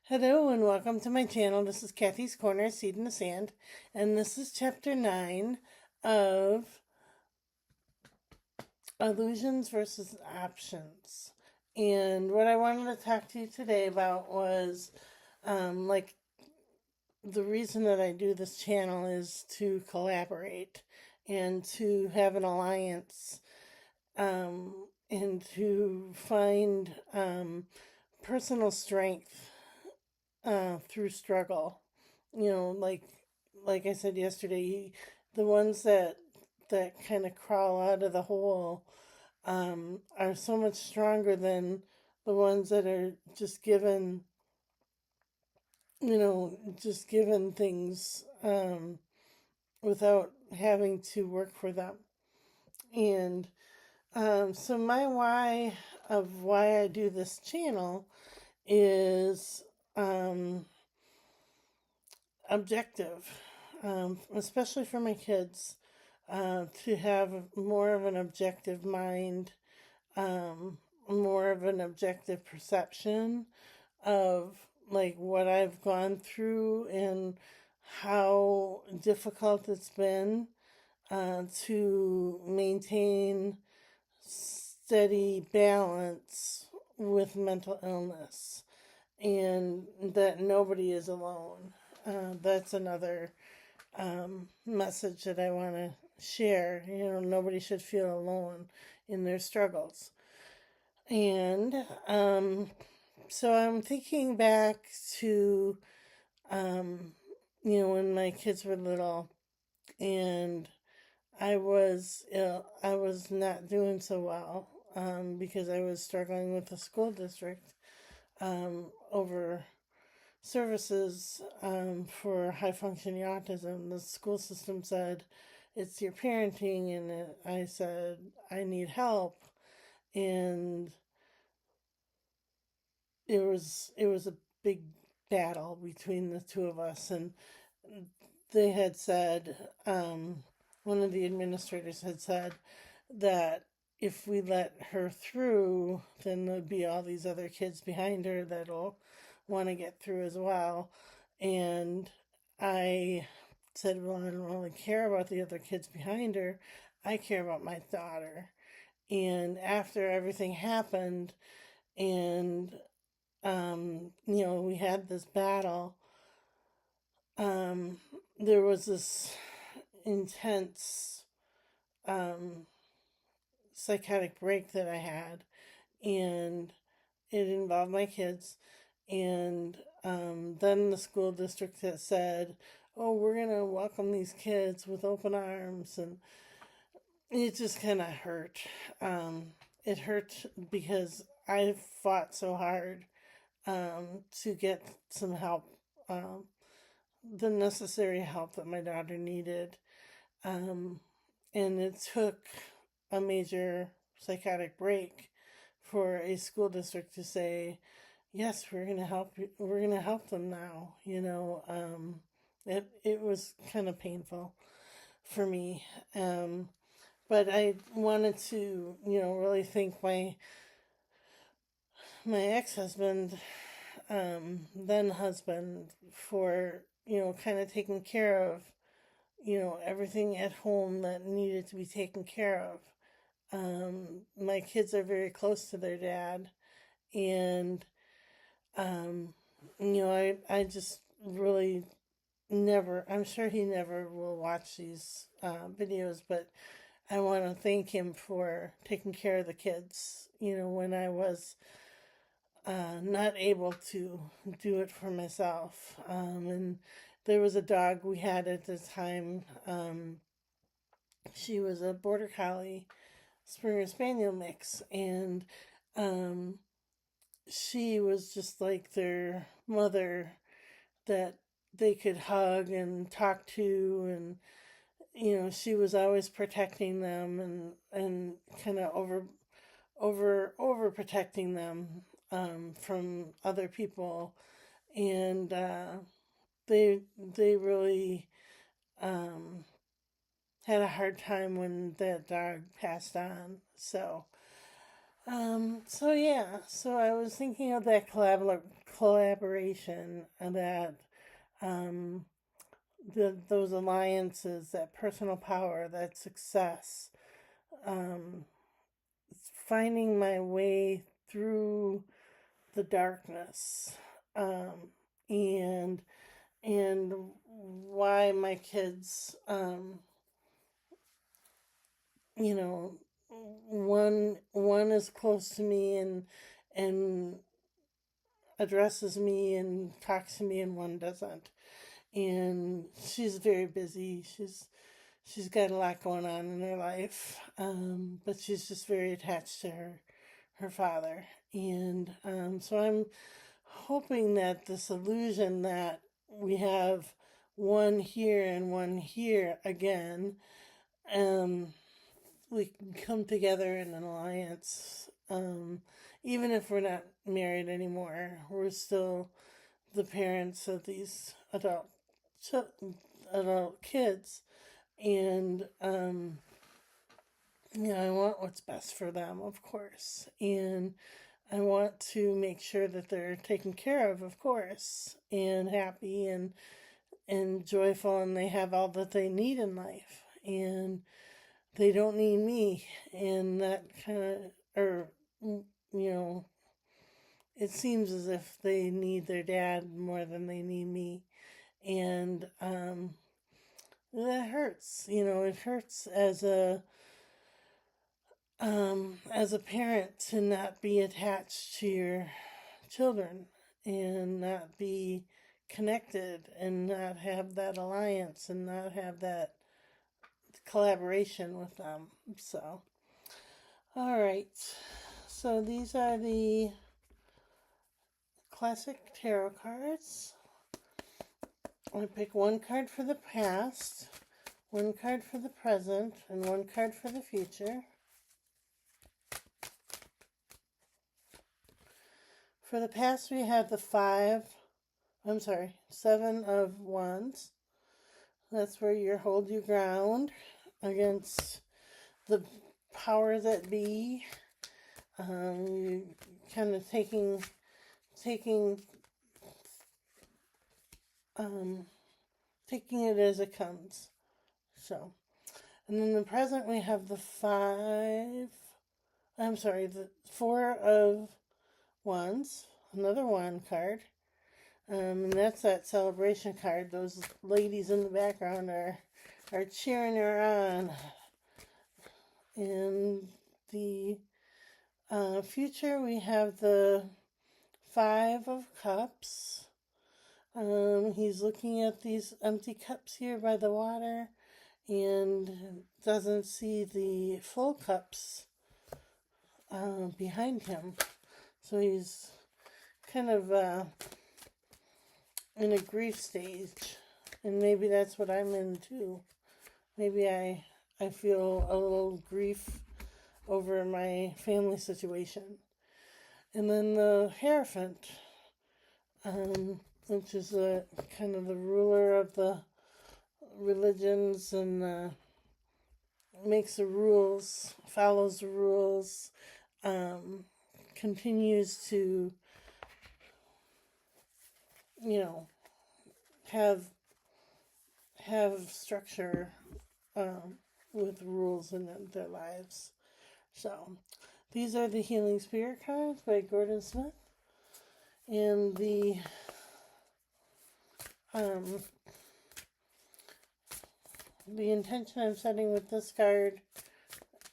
Hello and welcome to my channel. This is Kathy's Corner, Seed in the Sand, and this is chapter 9 of Illusions versus Options. And what I wanted to talk to you today about was like the reason that I do this channel is to collaborate and to have an alliance and to find personal strength through struggle. You know, like I said yesterday, the ones that kind of crawl out of the hole are so much stronger than the ones that are just given, just given things without having to work for them. And so my why of why I do this channel is um, objective, especially for my kids, to have more of an objective mind, more of an objective perception of like what I've gone through and how difficult it's been to maintain steady balance with mental illness and that nobody is alone. That's another message that I want to share. You know, nobody should feel alone in their struggles. And so I'm thinking back to, um, when my kids were little and I was ill, I was not doing so well because I was struggling with the school district over services for high functioning autism. The school system said it's your parenting, and I said I need help, and it was a big battle between the two of us, and they had said one of the administrators had said that if we let her through, then there'd be all these other kids behind her that'll want to get through as well. And I said, well, I don't really care about the other kids behind her. I care about my daughter. And after everything happened, and we had this battle, um, there was this intense um, psychotic break that I had, and it involved my kids. And then the school district had said, "Oh, we're gonna welcome these kids with open arms," and it just kind of hurt. It hurt because I fought so hard to get some help, um, the necessary help that my daughter needed, um, and it took a major psychotic break for a school district to say, yes, we're going to help you. We're going to help them now. It was kind of painful for me. But I wanted to, really thank my ex-husband, then husband, for, kind of taking care of, everything at home that needed to be taken care of. My kids are very close to their dad, and Um, I just really never, I'm sure he never will watch these videos, but I want to thank him for taking care of the kids, when I was not able to do it for myself. And there was a dog we had at the time. She was a border collie, Springer Spaniel mix, and um, she was just like their mother that they could hug and talk to, and she was always protecting them and kind of over protecting them from other people, and they really um, had a hard time when that dog passed on. So So I was thinking of that collaboration and that um, those alliances, that personal power, that success, um, finding my way through the darkness, um, and and why my kids, you know, one is close to me and addresses me and talks to me, and one doesn't. And she's very busy. She's got a lot going on in her life, but she's just very attached to her father. And so I'm hoping that this illusion that we have one here and one here again, um, we can come together in an alliance. Even if we're not married anymore, we're still the parents of these adult kids, and I want what's best for them, of course, and I want to make sure that they're taken care of course, and happy and joyful, and they have all that they need in life, and they don't need me, and that kind of, or it seems as if they need their dad more than they need me, and that hurts. It hurts as a parent to not be attached to your children and not be connected and not have that alliance and not have that collaboration with them. So, all right. So these are the classic tarot cards. I pick one card for the past, one card for the present, and one card for the future. For the past, we have the Seven of Wands. That's where you hold your ground against the power that be. You kind of taking it as it comes. So, and in the present, we have the Four of Wands, another wand card. And that's that celebration card. Those ladies in the background are cheering her on. In the future, we have the Five of Cups. He's looking at these empty cups here by the water and doesn't see the full cups behind him. So he's kind of in a grief stage. And maybe that's what I'm in too. Maybe I feel a little grief over my family situation. And then the Hierophant, which is kind of the ruler of the religions and makes the rules, follows the rules, continues to, have structure with rules in their lives. So, these are the Healing Spirit cards by Gordon Smith. And the intention I'm setting with this card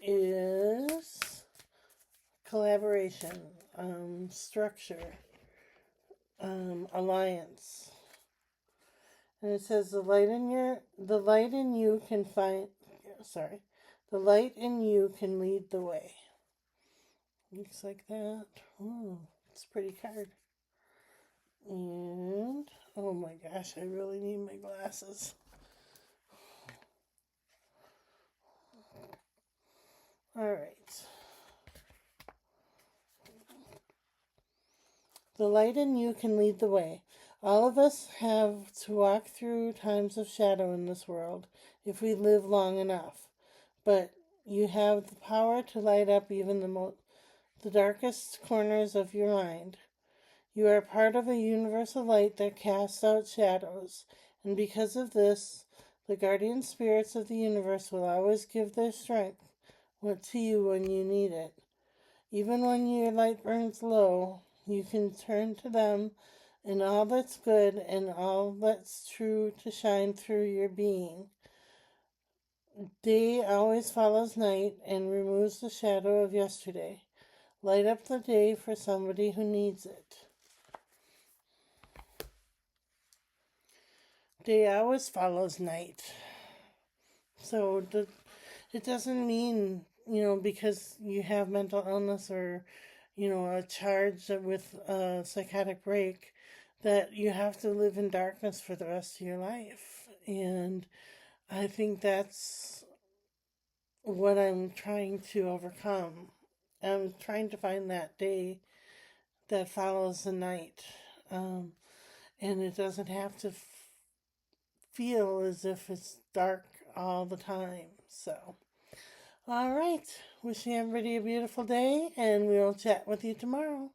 is collaboration, structure, alliance. And it says the light in you can lead the way. Looks like that. Oh, it's a pretty card. And oh my gosh, I really need my glasses. All right. The light in you can lead the way. All of us have to walk through times of shadow in this world if we live long enough. But you have the power to light up even the darkest corners of your mind. You are part of a universal light that casts out shadows, and because of this, the guardian spirits of the universe will always give their strength to you when you need it. Even when your light burns low, you can turn to them and all that's good and all that's true to shine through your being. Day always follows night and removes the shadow of yesterday. Light up the day for somebody who needs it. Day always follows night. So it doesn't mean, because you have mental illness or, a charge with a psychotic break, that you have to live in darkness for the rest of your life. And I think that's what I'm trying to overcome. I'm trying to find that day that follows the night. And it doesn't have to feel as if it's dark all the time. So, all right. Wishing everybody a beautiful day, and we'll chat with you tomorrow.